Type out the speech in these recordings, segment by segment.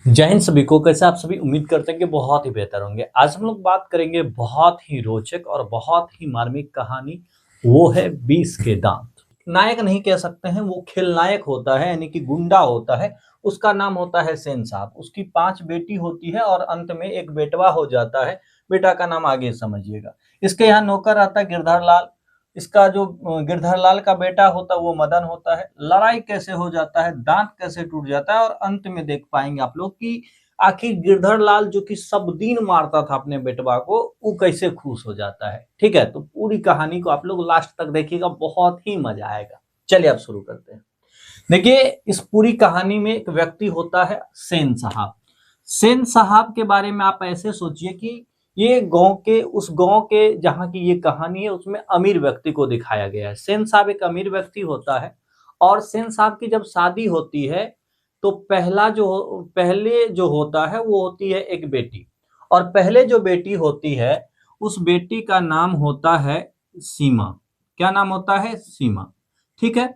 जय हिंद सभी को। कैसे आप सभी उम्मीद करते हैं कि बहुत ही बेहतर होंगे। आज हम लोग बात करेंगे बहुत ही रोचक और बहुत ही मार्मिक कहानी। वो है 20 के दांत। नायक नहीं कह सकते हैं, वो खलनायक होता है, यानी कि गुंडा होता है। उसका नाम होता है सेन साहब। उसकी 5 बेटी होती है और अंत में एक बेटवा हो जाता है। बेटा का नाम आगे समझिएगा। इसके यहाँ नौकर आता है गिरधर लाल। इसका जो गिरधर लाल का बेटा होता है वो मदन होता है। लड़ाई कैसे हो जाता है, दांत कैसे टूट जाता है, और अंत में देख पाएंगे आप लोग कि आखिर गिरधर लाल जो कि सब दिन मारता था अपने बेटवा को, वो कैसे खुश हो जाता है। ठीक है, तो पूरी कहानी को आप लोग लास्ट तक देखिएगा, बहुत ही मजा आएगा। चलिए अब शुरू करते हैं। देखिए, इस पूरी कहानी में एक व्यक्ति होता है सेन साहब। सेन साहब के बारे में आप ऐसे सोचिए कि ये गांव के, उस गांव के जहाँ की ये कहानी है उसमें अमीर व्यक्ति को दिखाया गया है। सेन साहब एक अमीर व्यक्ति होता है। और सेन साहब की जब शादी होती है तो पहले जो होता है वो होती है एक बेटी। और पहले जो बेटी होती है उस बेटी का नाम होता है सीमा। क्या नाम होता है? सीमा। ठीक है।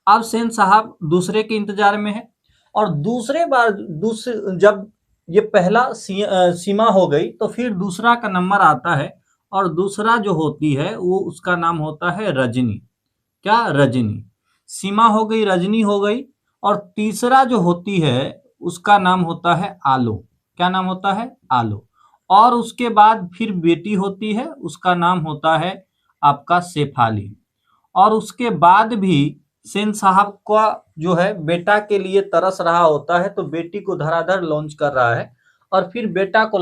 अब सेन साहब दूसरे के इंतजार में है। और दूसरे बार दूसरे जब ये सीमा हो गई तो फिर दूसरा का नंबर आता है। और दूसरा जो होती है वो उसका नाम होता है रजनी। क्या? रजनी। सीमा हो गई, रजनी हो गई। और तीसरा जो होती है उसका नाम होता है आलो। क्या नाम होता है? आलो। और उसके बाद फिर बेटी होती है, उसका नाम होता है आपका शेफाली। और उसके बाद भी सेन साहब का जो है बेटा के लिए तरस रहा होता है, तो बेटी को धड़ाधड़ लॉन्च कर रहा है। और फिर बेटा को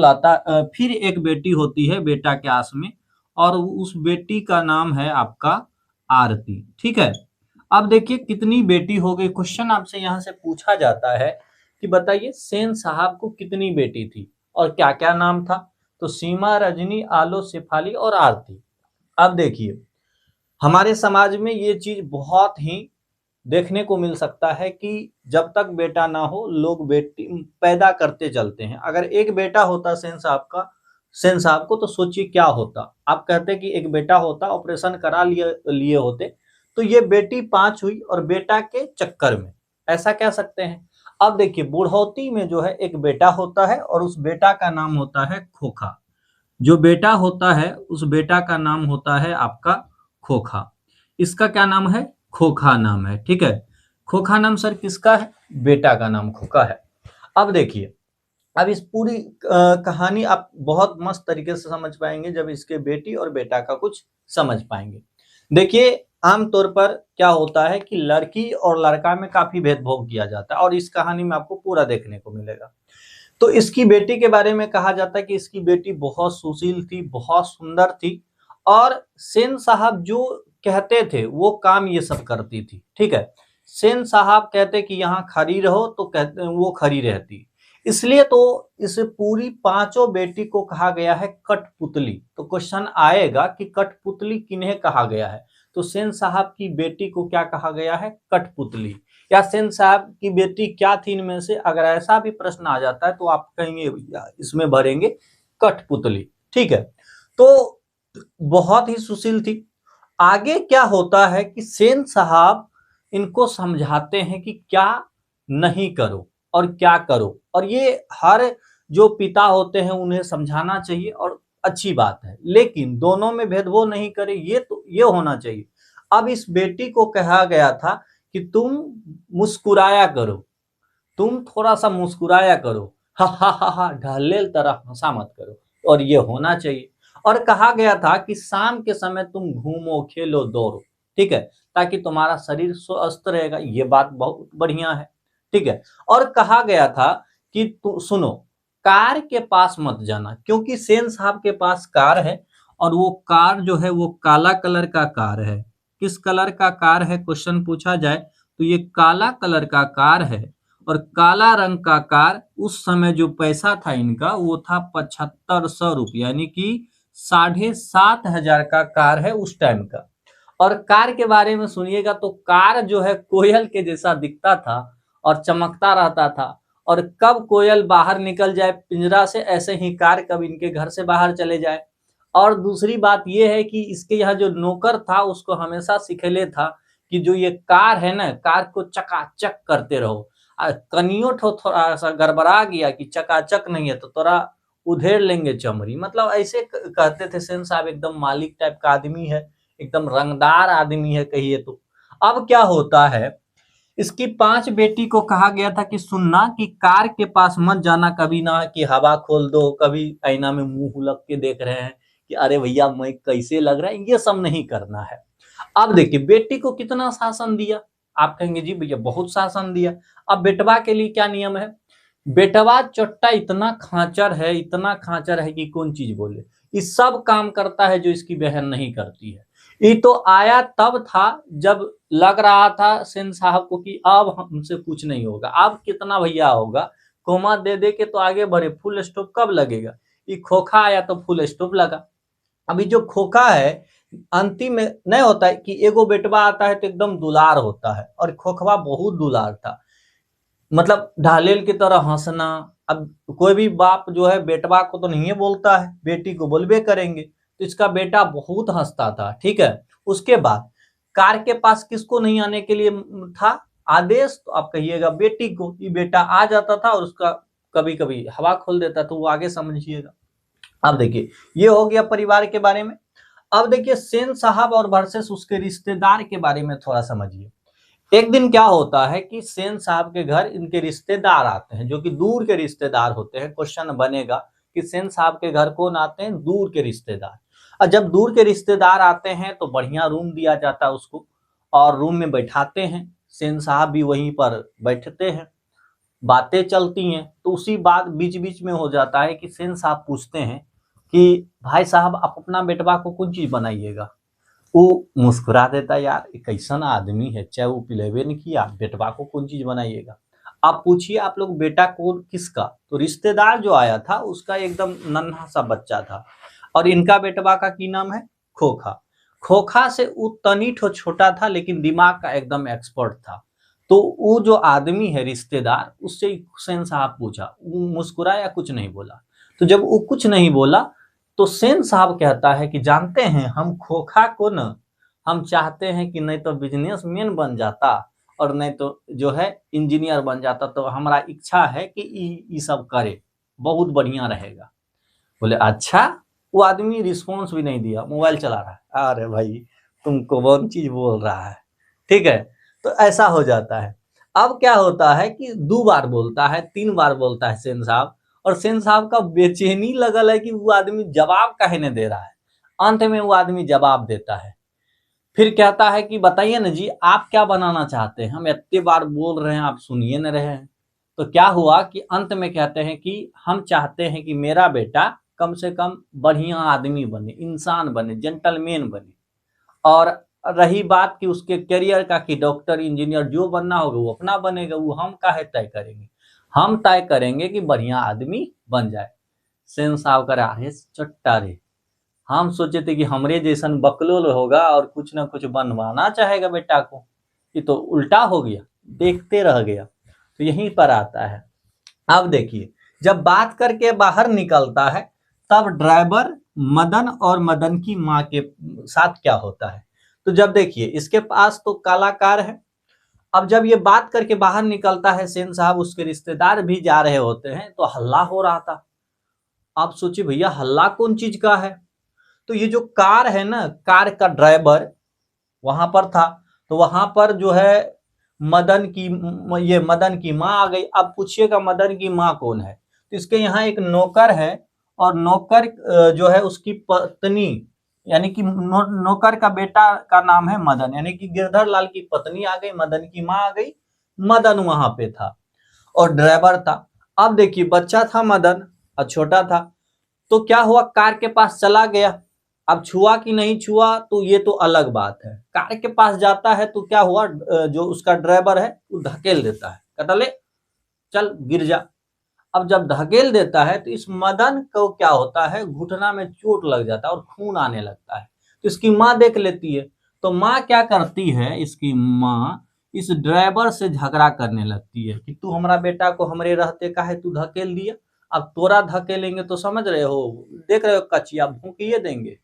फिर एक बेटी होती है बेटा के आस में। और उस बेटी का नाम है आपका आरती। ठीक है। अब देखिए कितनी बेटी हो गई। क्वेश्चन आपसे यहां से पूछा जाता है कि बताइए सेन साहब को कितनी बेटी थी और क्या क्या नाम था। तो सीमा, रजनी, आलो, शेफाली और आरती। अब देखिए, हमारे समाज में ये चीज बहुत ही देखने को मिल सकता है कि जब तक बेटा ना हो लोग बेटी पैदा करते चलते हैं। अगर एक बेटा होता सेन साहब को, तो सोचिए क्या होता। आप कहते कि एक बेटा होता, ऑपरेशन करा लिए लिए होते, तो ये बेटी 5 हुई और बेटा के चक्कर में ऐसा कह सकते हैं। अब देखिए, बुढ़ौती में जो है एक बेटा होता है और उस बेटा का नाम होता है खोखा। जो बेटा होता है उस बेटा का नाम होता है आपका खोखा। इसका क्या नाम है? खोखा नाम है। ठीक है। खोखा नाम सर किसका है? बेटा का नाम खोखा है। अब देखिए, अब इस पूरी कहानी आप बहुत मस्त तरीके से समझ पाएंगे जब इसके बेटी और बेटा का कुछ समझ पाएंगे। देखिए, आमतौर पर क्या होता है कि लड़की और लड़का में काफी भेदभाव किया जाता है, और इस कहानी में आपको पूरा देखने को मिलेगा। तो इसकी बेटी के बारे में कहा जाता है कि इसकी बेटी बहुत सुशील थी, बहुत सुंदर थी। और सेन साहब जो कहते थे वो काम ये सब करती थी। ठीक है। सेन साहब कहते कि यहाँ खड़ी रहो, तो कहते वो खड़ी रहती। इसलिए तो इस पूरी 5 बेटी को कहा गया है कठपुतली। तो क्वेश्चन आएगा कि कठपुतली किन्हें कहा गया है। तो सेन साहब की बेटी को क्या कहा गया है? कठपुतली। या सेन साहब की बेटी क्या थी इनमें से, अगर ऐसा भी प्रश्न आ जाता है तो आप कहेंगे भैया इसमें भरेंगे कठपुतली। ठीक है। तो बहुत ही सुशील थी। आगे क्या होता है कि सेन साहब इनको समझाते हैं कि क्या नहीं करो और क्या करो। और ये हर जो पिता होते हैं उन्हें समझाना चाहिए और अच्छी बात है, लेकिन दोनों में भेदभाव नहीं करे, ये होना चाहिए। अब इस बेटी को कहा गया था कि तुम मुस्कुराया करो, तुम थोड़ा सा मुस्कुराया करो, हा हा हा हा, ढल्ले तरह हंसा मत करो। और ये होना चाहिए। और कहा गया था कि शाम के समय तुम घूमो, खेलो, दौड़ो। ठीक है, ताकि तुम्हारा शरीर स्वस्थ रहेगा। ये बात बहुत बढ़िया है। ठीक है। और कहा गया था कि सुनो, कार के पास मत जाना, क्योंकि सेन साहब के पास कार है। और वो कार जो है वो काला कलर का कार है। किस कलर का कार है क्वेश्चन पूछा जाए तो ये काला कलर का कार है। और काला रंग का कार, उस समय जो पैसा था इनका वो था 7500 रुपये, यानी कि 7500 का कार है उस टाइम का। और कार के बारे में सुनिएगा तो कार जो है कोयल के जैसा दिखता था और चमकता रहता था। और कब कोयल बाहर निकल जाए पिंजरा से, ऐसे ही कार कब इनके घर से बाहर चले जाए। और दूसरी बात यह है कि इसके यहाँ जो नौकर था उसको हमेशा सिखले था कि जो ये कार है ना, कार को चकाचक करते रहो। कनियो थोड़ा सा गड़बड़ा गया कि चकाचक नहीं है तो तोरा उधेड़ लेंगे चमड़ी। मतलब ऐसे कहते थे। सेन साहब एकदम मालिक टाइप का आदमी है, एकदम रंगदार आदमी है कहिए तो। अब क्या होता है, इसकी 5 बेटी को कहा गया था कि सुनना कि कार के पास मत जाना कभी ना, कि हवा खोल दो, कभी आईना में मुंह लग के देख रहे हैं कि अरे भैया मैं कैसे लग रहा है, ये सब नहीं करना है। अब देखिए बेटी को कितना शासन दिया। आप कहेंगे जी भैया बहुत शासन दिया। अब बेटवा के लिए क्या नियम है, बेटवा चोट्टा इतना खांचर है, इतना खांचर है कि कौन चीज बोले। इस सब काम करता है जो इसकी बहन नहीं करती है। ये तो आया तब था जब लग रहा था सेन साहब को कि अब हमसे कुछ नहीं होगा। अब कितना भैया होगा, कोमा दे दे के तो आगे बढ़े। फुल स्टॉप कब लगेगा, ये खोखा आया तो फुल स्टॉप लगा। अभी जो खोखा है अंतिम में नहीं होता है कि एगो बेटवा आता है तो एकदम दुलार होता है, और खोखवा बहुत दुलार था। मतलब ढालेल की तरह हंसना। अब कोई भी बाप जो है बेटवा को तो नहीं बोलता है, बेटी को बोलबे करेंगे। तो इसका बेटा बहुत हंसता था, ठीक है। उसके बाद कार के पास किसको नहीं आने के लिए था आदेश, तो आप कहिएगा बेटी को। ये बेटा आ जाता था और उसका कभी कभी हवा खोल देता, तो वो आगे समझिएगा। अब देखिए ये हो गया परिवार के बारे में। अब देखिए सेन साहब और वर्सेस उसके रिश्तेदार के बारे में थोड़ा समझिए। एक दिन क्या होता है कि सेन साहब के घर इनके रिश्तेदार आते हैं, जो कि दूर के रिश्तेदार होते हैं। क्वेश्चन बनेगा कि सेन साहब के घर कौन आते हैं, दूर के रिश्तेदार। और जब दूर के रिश्तेदार आते हैं तो बढ़िया रूम दिया जाता है उसको, और रूम में बैठाते हैं। सेन साहब भी वहीं पर बैठते हैं, बातें चलती हैं। तो उसी बात बीच बीच में हो जाता है कि सेन साहब पूछते हैं कि भाई साहब आप अपना बेटवा को कौन चीज बनाइएगा। वो मुस्कुरा देता, यार कैसन आदमी है, चाहे वो पिलेबे नहीं किया, बेटवा को कौन चीज बनाइएगा। आप पूछिए आप लोग बेटा को किसका, तो रिश्तेदार जो आया था उसका एकदम नन्हा सा बच्चा था। और इनका बेटवा का की नाम है, खोखा। खोखा से वो तनी ठो छोटा था लेकिन दिमाग का एकदम एक्सपर्ट था। तो वो जो आदमी है रिश्तेदार, उससे हुसैन साहब पूछा, वो मुस्कुराया, कुछ नहीं बोला। तो जब वो कुछ नहीं बोला तो सेन साहब कहता है कि जानते हैं हम खोखा को न, हम चाहते हैं कि नहीं तो बिजनेसमैन बन जाता और नहीं तो जो है इंजीनियर बन जाता, तो हमारा इच्छा है कि ये सब करे, बहुत बढ़िया रहेगा। बोले अच्छा। वो आदमी रिस्पॉन्स भी नहीं दिया, मोबाइल चला रहा है। अरे भाई तुमको कौन चीज बोल रहा है, ठीक है। तो ऐसा हो जाता है। अब क्या होता है कि 2 बार बोलता है, 3 बार बोलता है सेन साहब, और सेन साहब का बेचैनी लगल है कि वो आदमी जवाब काहे नहीं दे रहा है। अंत में वो आदमी जवाब देता है। फिर कहता है कि बताइए ना जी आप क्या बनाना चाहते हैं, हम इतने बार बोल रहे हैं आप सुनिए न रहे हैं। तो क्या हुआ कि अंत में कहते हैं कि हम चाहते हैं कि मेरा बेटा कम से कम बढ़िया आदमी बने, इंसान बने, जेंटलमैन बने। और रही बात कि उसके करियर का कि डॉक्टर इंजीनियर जो बनना होगा वो अपना बनेगा, वो हम काहे तय करेंगे। हम तय करेंगे कि बढ़िया आदमी बन जाए। सेन साहब करे अरे चट्टा रे, हम सोचे थे कि हमरे जैसन बकलोल होगा और कुछ ना कुछ बनवाना चाहेगा बेटा को, ये तो उल्टा हो गया, देखते रह गया। तो यहीं पर आता है। अब देखिए जब बात करके बाहर निकलता है तब ड्राइवर मदन और मदन की माँ के साथ क्या होता है। तो जब देखिए इसके पास तो कलाकार है। अब जब ये बात करके बाहर निकलता है सेन साहब, उसके रिश्तेदार भी जा रहे होते हैं, तो हल्ला हो रहा था। आप सोचिए भैया हल्ला कौन चीज का है। तो ये जो कार है ना, कार का ड्राइवर वहां पर था। तो वहां पर जो है मदन की, ये मदन की माँ आ गई। अब पूछिएगा मदन की माँ कौन है, तो इसके यहाँ एक नौकर है, और नौकर जो है उसकी पत्नी, यानी कि नौकर का बेटा का नाम है मदन, यानी कि गिरधर लाल की पत्नी आ गई, मदन की माँ आ गई। मदन वहां पे था और ड्राइवर था। अब देखिए बच्चा था मदन और छोटा था। तो क्या हुआ, कार के पास चला गया। अब छुआ कि नहीं छुआ तो ये तो अलग बात है। कार के पास जाता है तो क्या हुआ, जो उसका ड्राइवर है वो धकेल देता है, कहता ले चल गिर जा। अब जब धकेल देता है तो इस मदन को क्या होता है, घुटना में चोट लग जाता है और खून आने लगता है। तो इसकी माँ देख लेती है। तो माँ क्या करती है, इसकी माँ इस ड्राइवर से झगड़ा करने लगती है कि तू हमारा बेटा को हमरे रहते काहे तू धकेल दिया। अब तोरा धकेलेंगे तो समझ रहे हो, देख रहे हो कचिया भूकिए देंगे।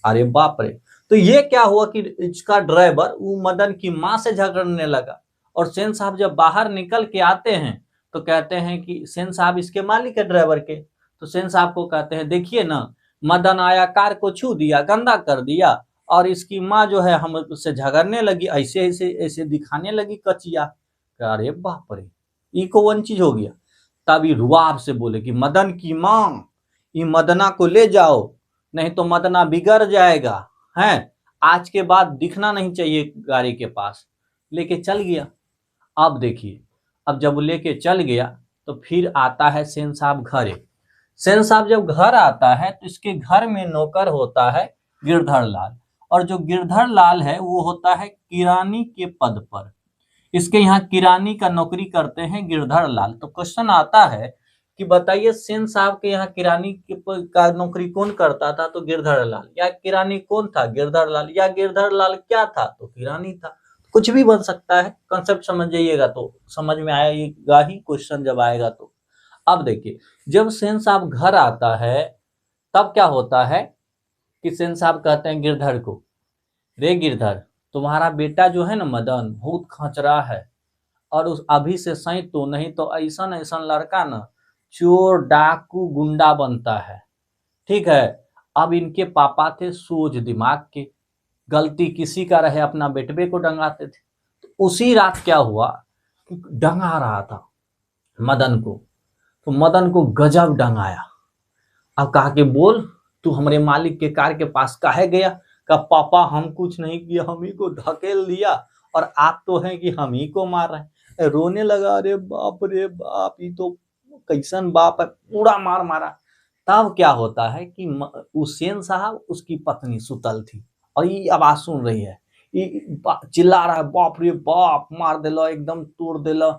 अरे बाप रे। तो ये क्या हुआ कि इसका ड्राइवर वो मदन की माँ से झगड़ने लगा, और सेन साहब जब बाहर निकल के आते हैं तो कहते हैं कि सेन साहब इसके मालिक है ड्राइवर के। तो सेन साहब को कहते हैं देखिए ना, मदन आया, कार को छू दिया, गंदा कर दिया, और इसकी माँ जो है हम उससे झगड़ने लगी, ऐसे ऐसे ऐसे दिखाने लगी कचिया। अरे बाप रे, ये कौन चीज हो गया। तब ये रुआब से बोले कि मदन की माँ, ये मदना को ले जाओ, नहीं तो मदना बिगड़ जाएगा है, आज के बाद दिखना नहीं चाहिए गाड़ी के पास। लेके चल गया। अब देखिए, अब जब लेके चल गया तो फिर आता है सेन साहब घरे। सेन साहब जब घर आता है तो इसके घर में नौकर होता है गिरधर लाल, और जो गिरधर लाल है वो होता है किरानी के पद पर। इसके यहाँ किरानी का नौकरी करते हैं गिरधर लाल। तो क्वेश्चन आता है कि बताइए सेन साहब के यहाँ किरानी का नौकरी कौन करता था, तो गिरधर लाल, या किरानी कौन था, गिरधर लाल, या गिरधर लाल क्या था, तो किरानी था। कुछ भी बन सकता है, कंसेप्ट समझ जाइएगा तो समझ में आएगा ही क्वेश्चन जब आएगा तो। अब देखिए, जब सेन साहब घर आता है तब क्या होता है कि सेन साहब कहते हैं गिरधर को, रे गिरधर, तुम्हारा बेटा जो है ना मदन, बहुत खचरा है, और उस अभी से सही तो, नहीं तो ऐसा ऐसा लड़का ना चोर डाकू गुंडा बनता है। ठीक है। अब इनके पापा थे सोच दिमाग के, गलती किसी का रहे अपना बेटबे को डंगाते थे। तो उसी रात क्या हुआ कि डंगा रहा था मदन को, तो मदन को गजब डंगाया। अब कहा कि बोल, तू हमारे मालिक के कार के पास काहे गया। का पापा हम कुछ नहीं किया, हम ही को धकेल दिया, और आप तो हैं कि हम ही को मार रहे हैं। रोने लगा, अरे बाप रे बाप, ये तो कैसन बाप है, पूरा मार मारा। तब क्या होता है कि हुसैन साहब उसकी पत्नी सुतल थी और ये आवाज सुन रही है, ये चिल्ला रहा है, बाप रे बाप, मार देलो, एकदम तोड़ देलो।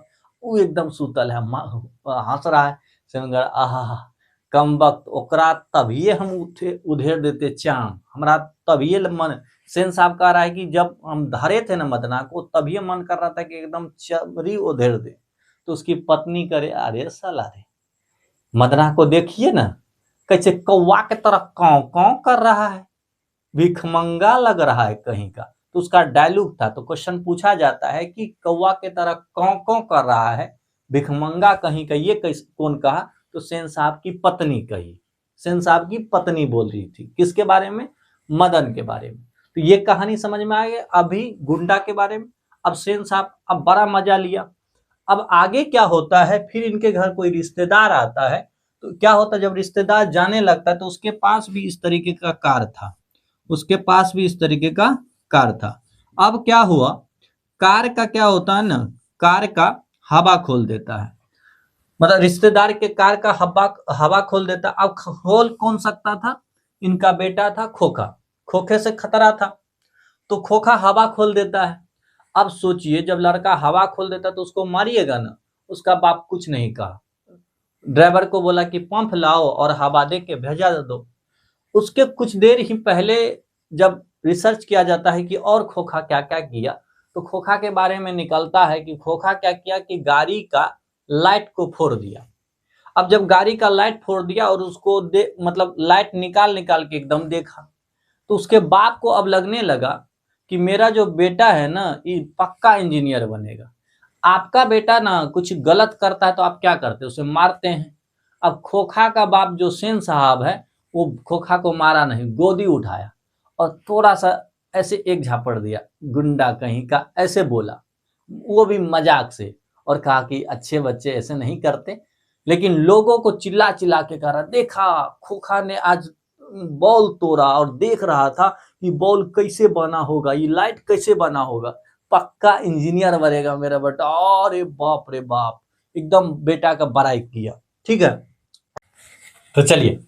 वो एकदम सुतल है, हंस रहा है। सेनगर, आहा, कम वक्त ओकरा तभिए हम उधेर देते चाम, हमरा तभिए मन। सेन साहब कह रहा है कि जब हम धरे थे ना मदना को, तभिए मन कर रहा था कि एकदम चबरी उधेर दे। तो उसकी पत्नी करे, अरे साला रे, मदना को देखिए ना कैसे कौवा के तरह काव काव कर रहा है, भिखमंगा लग रहा है कहीं का। तो उसका डायलॉग था। तो क्वेश्चन पूछा जाता है कि कौवा के तरह काव काव कर रहा है, भिखमंगा कहीं का, ये कौन कहा, तो सेन साहब की पत्नी कही। सेन साहब की पत्नी बोल रही थी किसके बारे में, मदन के बारे में। तो ये कहानी समझ में आ गई। अभी गुंडा के बारे में। अब सेन साहब अब बड़ा मजा लिया। अब आगे क्या होता है, फिर इनके घर कोई रिश्तेदार आता है। तो क्या होता है, जब रिश्तेदार जाने लगता है तो उसके पास भी इस तरीके का कार था, उसके पास भी इस तरीके का कार था। अब क्या हुआ, कार का क्या होता है ना, कार का हवा खोल देता है, मतलब रिश्तेदार के कार का हवा खोल देता। अब खोल कौन सकता था, इनका बेटा था खोखा, खोखे से खतरा था, तो खोखा हवा खोल देता है। अब सोचिए, जब लड़का हवा खोल देता तो उसको मारिएगा ना। उसका बाप कुछ नहीं कहा, ड्राइवर को बोला कि पंप लाओ और हवा दे के भेजा दो। उसके कुछ देर ही पहले जब रिसर्च किया जाता है कि और खोखा क्या क्या किया, तो खोखा के बारे में निकलता है कि खोखा क्या किया कि गाड़ी का लाइट को फोड़ दिया। अब जब गाड़ी का लाइट फोड़ दिया और उसको मतलब लाइट निकाल निकाल के एकदम देखा, तो उसके बाप को अब लगने लगा कि मेरा जो बेटा है ना, ये पक्का इंजीनियर बनेगा। आपका बेटा ना कुछ गलत करता है तो आप क्या करते हैं, उसे मारते हैं। अब खोखा का बाप जो सेन साहब है, वो खोखा को मारा नहीं, गोदी उठाया और थोड़ा सा ऐसे एक झापड़ दिया, गुंडा कहीं का, ऐसे बोला, वो भी मजाक से, और कहा कि अच्छे बच्चे ऐसे नहीं करते। लेकिन लोगों को चिल्ला चिल्ला के कह रहा, देखा खोखा ने आज बॉल तोड़ा, और देख रहा था कि बॉल कैसे बना होगा, ये लाइट कैसे बना होगा, पक्का इंजीनियर बनेगा मेरा बेटा। अरे बाप रे बाप, एकदम बेटा का बड़ाई किया। ठीक है, तो चलिए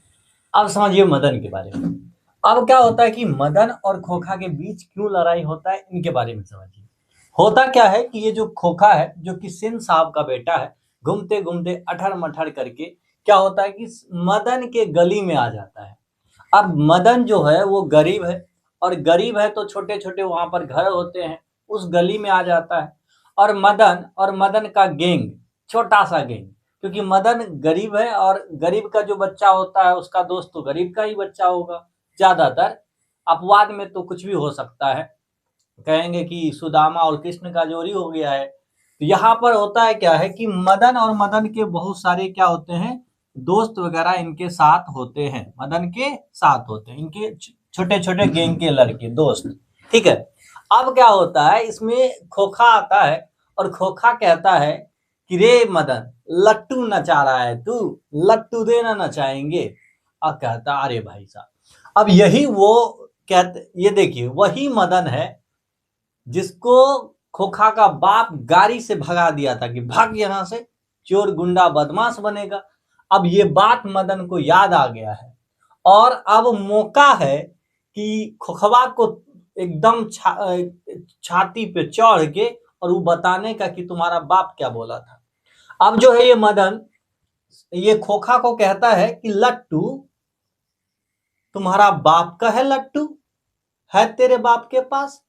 अब समझिए मदन के बारे में। अब क्या होता है कि मदन और खोखा के बीच क्यों लड़ाई होता है, इनके बारे में समझिए। होता क्या है कि ये जो खोखा है, जो कि सेन साहब का बेटा है, घूमते घूमते अठर मठर करके क्या होता है कि मदन के गली में आ जाता है। अब मदन जो है वो गरीब है, और गरीब है तो छोटे छोटे वहां पर घर होते हैं, उस गली में आ जाता है। और मदन का गैंग, छोटा सा गैंग, क्योंकि मदन गरीब है और गरीब का जो बच्चा होता है उसका दोस्त तो गरीब का ही बच्चा होगा ज्यादातर। अपवाद में तो कुछ भी हो सकता है, कहेंगे कि सुदामा और कृष्ण का जोड़ी हो गया है, तो यहाँ पर होता है क्या है कि मदन और मदन के बहुत सारे क्या होते हैं, दोस्त वगैरह इनके साथ होते हैं, मदन के साथ होते हैं इनके छोटे छोटे गैंग के लड़के दोस्त। ठीक है, अब क्या होता है इसमें, खोखा आता है और खोखा कहता है कि रे मदन, लट्टू नचा रहा है तू, लट्टू देना नचाएंगे। अब कहता अरे भाई साहब, अब यही वो कहते, ये देखिए वही मदन है जिसको खोखा का बाप गाड़ी से भगा दिया था कि भाग यहां से, चोर गुंडा बदमाश बनेगा। अब ये बात मदन को याद आ गया है और अब मौका है कि खोखबा को एकदम छाती पे चढ़ के और वो बताने का कि तुम्हारा बाप क्या बोला था। अब जो है ये मदन ये खोखा को कहता है कि लट्टू, तुम्हारा बाप का है लट्टू, है तेरे बाप के पास,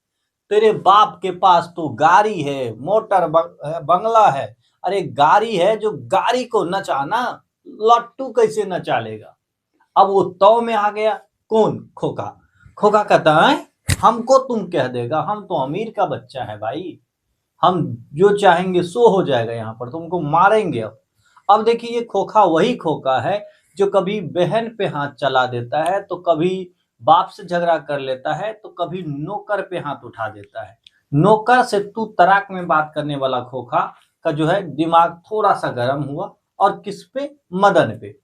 तेरे बाप के पास तो गाड़ी है, मोटर बंगला है, अरे गाड़ी है जो गाड़ी को नचाना, लट्टू कैसे नचा लेगा। अब वो तौ में आ गया, कौन, खोखा। खोखा कहता है हमको तुम कह देगा, हम तो अमीर का बच्चा है भाई, हम जो चाहेंगे सो हो जाएगा, यहाँ पर तुमको मारेंगे। अब देखिए ये खोखा वही खोखा है जो कभी बहन पे हाथ चला देता है, तो कभी बाप से झगड़ा कर लेता है, तो कभी नौकर पे हाथ उठा देता है। नौकर से तू तराक में बात करने वाला खोखा का जो है दिमाग थोड़ा सा गर्म हुआ, और किस पे, मदन पे।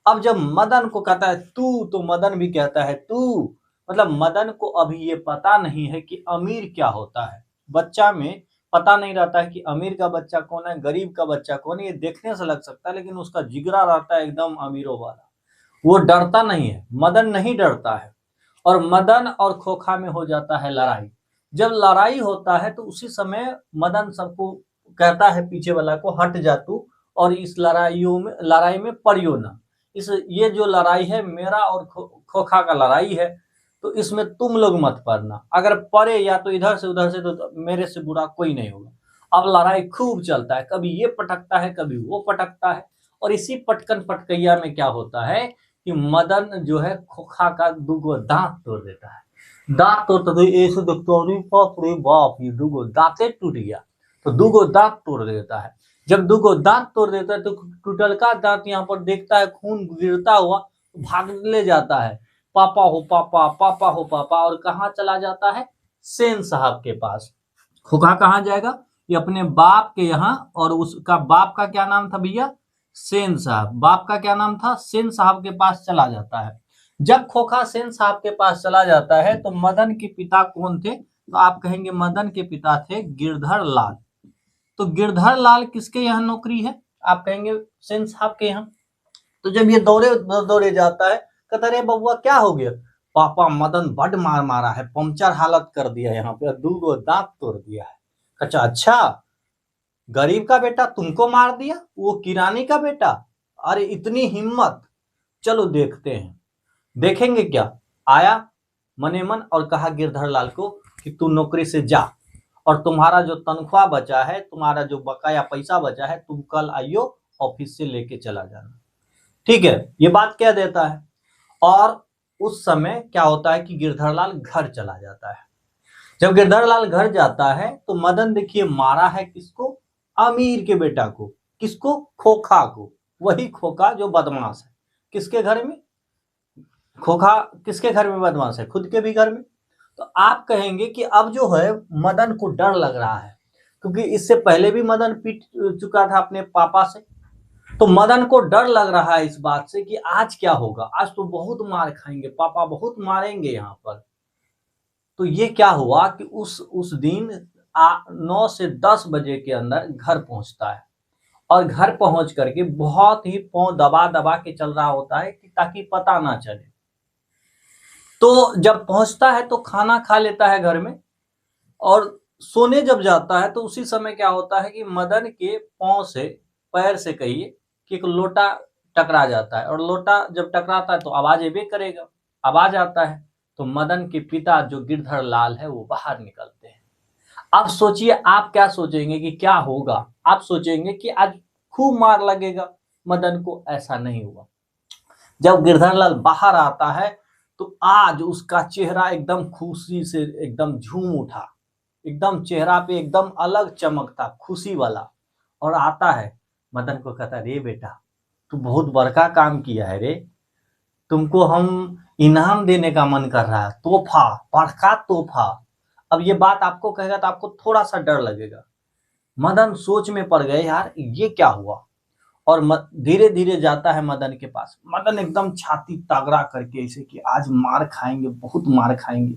अब जब मदन को कहता है तू, तो मदन भी कहता है तू, मतलब मदन को अभी ये पता नहीं है कि अमीर क्या होता है। बच्चा में पता नहीं रहता है कि अमीर का बच्चा कौन है, गरीब का बच्चा कौन है। ये देखने से लग सकता है लेकिन उसका जिगरा रहता है एकदम अमीरों वाला, वो डरता नहीं है, मदन नहीं डरता है। और मदन और खोखा में हो जाता है लड़ाई। जब लड़ाई होता है तो उसी समय मदन सबको कहता है पीछे वाला को, हट जा तू, और इस लड़ाई में पड़ियो ना। इस ये जो लड़ाई है मेरा और खोखा का लड़ाई है, तो इसमें तुम लोग मत पड़ना, अगर पड़े या तो इधर से उधर से, तो मेरे से बुरा कोई नहीं होगा। अब लड़ाई खूब चलता है, कभी ये पटकता है कभी वो पटकता है, और इसी पटकन पटकैया में क्या होता है कि मदन जो है खोखा का दूगो दांत तोड़ देता है। दांत तोड़ते तो ऐसे देखते अरे बाप रे बाप, ये दूगो दांते टूट गया, तो दूगो दांत तोड़ देता है। जब दूगो दांत तोड़ देता है तो टूटलका दांत यहाँ पर देखता है खून गिरता हुआ, तो भागने जाता है, पापा हो पापा, पापा हो पापा, और कहाँ चला जाता है, सेन साहब के पास। खोखा कहाँ जाएगा, ये अपने बाप के यहाँ, और उसका बाप का क्या नाम था भैया, सेन साहब। बाप का क्या नाम था, सेन साहब के पास चला जाता है। जब खोखा सेन साहब के पास चला जाता है तो मदन के पिता कौन थे, तो आप कहेंगे मदन के पिता थे गिरधर लाल। तो गिरधर लाल किसके यहाँ नौकरी है, आप कहेंगे सेन साहब के यहाँ। तो जब ये दौड़े दौड़े जाता है, कहता रे बबुआ क्या हो गया, पापा मदन बड मार मारा है, पंचर हालत कर दिया, यहाँ पे दूगो दांत तोड़ दिया है। अच्छा, गरीब का बेटा तुमको मार दिया, वो किरानी का बेटा, अरे इतनी हिम्मत, चलो देखते हैं। देखेंगे क्या। आया मने मन और कहा गिरधर लाल को कि तू नौकरी से जा, और तुम्हारा जो तनख्वाह बचा है, तुम्हारा जो बकाया पैसा बचा है, तुम कल आइयो ऑफिस से लेके चला जाना। ठीक है, ये बात कह देता है। और उस समय क्या होता है कि गिरधर लाल घर चला जाता है। जब गिरधर लाल घर जाता है तो मदन देखिए मारा है किसको, अमीर के बेटा को। किसको, खोखा को। वही खोखा जो बदमाश है। किसके घर में, खोखा किसके घर में बदमाश है, खुद के भी घर में। तो आप कहेंगे कि अब जो है मदन को डर लग रहा है, क्योंकि इससे पहले भी मदन पीट चुका था अपने पापा से। तो मदन को डर लग रहा है इस बात से कि आज क्या होगा, आज तो बहुत मार खाएंगे, पापा बहुत मारेंगे यहाँ पर। तो ये क्या हुआ कि उस दिन 9 से 10 बजे के अंदर घर पहुंचता है, और घर पहुंच करके बहुत ही पांव दबा दबा के चल रहा होता है कि ताकि पता ना चले। तो जब पहुंचता है तो खाना खा लेता है घर में, और सोने जब जाता है तो उसी समय क्या होता है कि मदन के पांव से, पैर से कहिए कि एक लोटा टकरा जाता है, और लोटा जब टकराता है तो आवाज भी करेगा, आवाज आता है। तो मदन के पिता जो गिरधर लाल है वो बाहर निकलते हैं। अब सोचिए आप क्या सोचेंगे कि क्या होगा, आप सोचेंगे कि आज खूब मार लगेगा मदन को, ऐसा नहीं हुआ। जब गिरधर लाल बाहर आता है तो आज उसका चेहरा एकदम खुशी से एकदम झूम उठा। एकदम चेहरा पे एकदम अलग चमक था, खुशी वाला। और आता है, मदन को कहता है, रे बेटा तू बहुत बड़का काम किया है रे, तुमको हम इनाम देने का मन कर रहा है, तोहफा, बड़का तोहफा। अब ये बात आपको कहेगा तो आपको थोड़ा सा डर लगेगा। मदन सोच में पड़ गए, यार ये क्या हुआ। और धीरे धीरे जाता है मदन के पास। मदन एकदम छाती तगड़ा करके ऐसे कि आज मार खाएंगे, बहुत मार खाएंगे,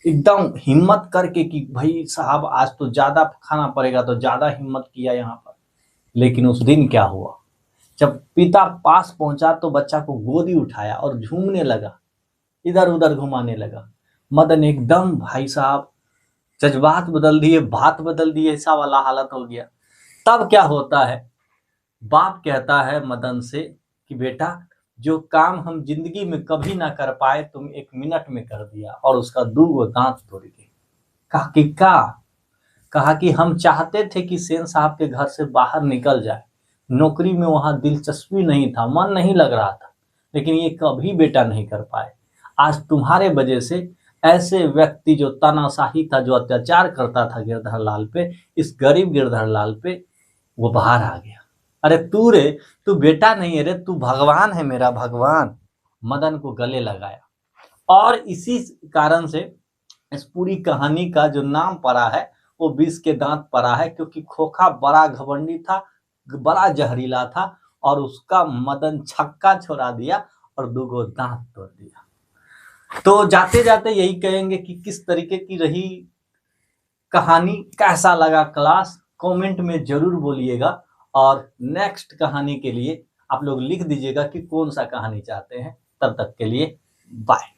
एकदम हिम्मत करके कि भाई साहब आज तो ज्यादा खाना पड़ेगा, तो ज्यादा हिम्मत किया यहाँ पर। लेकिन उस दिन क्या हुआ, जब पिता पास पहुंचा तो बच्चा को गोदी उठाया और झूमने लगा, इधर उधर घुमाने लगा। मदन एकदम भाई साहब जज्बात बदल दिए, बात बदल दिए, ऐसा वाला हालत हो गया। तब क्या होता है, बाप कहता है मदन से कि बेटा जो काम हम जिंदगी में कभी ना कर पाए तुम 1 मिनट में कर दिया, और उसका 2 दांत तोड़ दिए। कहा कि का कहा कि हम चाहते थे कि सेन साहब के घर से बाहर निकल जाए, नौकरी में वहां दिलचस्पी नहीं था, मन नहीं लग रहा था, लेकिन ये कभी बेटा नहीं कर पाए। आज तुम्हारे वजह से ऐसे व्यक्ति जो तानाशाही था, जो अत्याचार करता था गिरधर लाल पे, इस गरीब गिरधर लाल पे, वो बाहर आ गया। अरे तू रे, तू बेटा नहीं है रे, तू भगवान है, मेरा भगवान। मदन को गले लगाया। और इसी कारण से इस पूरी कहानी का जो नाम पड़ा है वो विष के दांत पड़ा है, क्योंकि खोखा बड़ा घमंडी था, बड़ा जहरीला था, और उसका मदन छक्का छोड़ा दिया और 2 दांत तोड़ दिया। तो जाते जाते यही कहेंगे कि किस तरीके की रही कहानी, कैसा लगा क्लास, कमेंट में जरूर बोलिएगा। और नेक्स्ट कहानी के लिए आप लोग लिख दीजिएगा कि कौन सा कहानी चाहते हैं। तब तक के लिए बाय।